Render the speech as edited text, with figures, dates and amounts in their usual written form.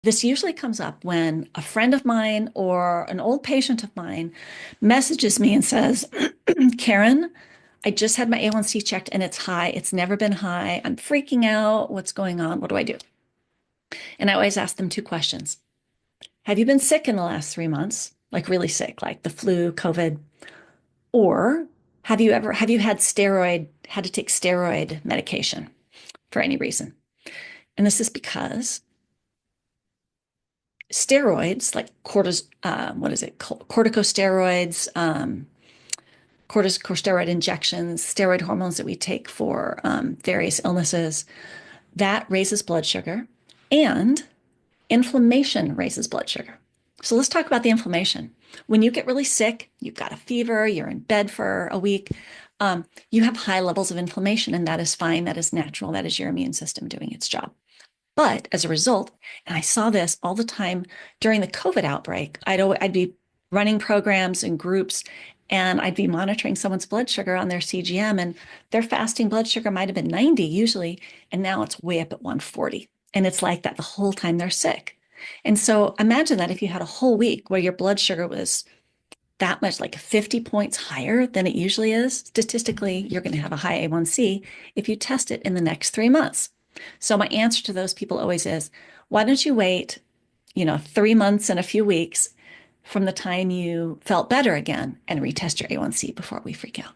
This usually comes up when a friend of mine or an old patient of mine messages me and says, Karen, I just had my A1C checked and it's high. It's never been high. I'm freaking out. What's going on? What do I do? And I always ask them two questions. Have you been sick in the last 3 months? Like really sick, like the flu, COVID? Or have you had to take steroid medication for any reason? And this is because steroids, like corticosteroids, corticosteroid injections, steroid hormones that we take for various illnesses, that raises blood sugar, and inflammation raises blood sugar. So let's talk about the inflammation. When you get really sick, you've got a fever, you're in bed for a week, you have high levels of inflammation, and that is fine. That is natural. That is your immune system doing its job. But as a result, and I saw this all the time during the COVID outbreak, I'd be running programs and groups, and I'd be monitoring someone's blood sugar on their CGM, and their fasting blood sugar might have been 90 usually, and now it's way up at 140. And it's like that the whole time they're sick. And so imagine that if you had a whole week where your blood sugar was that much, like 50 points higher than it usually is, statistically, you're going to have a high A1C if you test it in the next 3 months. So my answer to those people always is, why don't you wait, 3 months and a few weeks from the time you felt better again and retest your A1C before we freak out?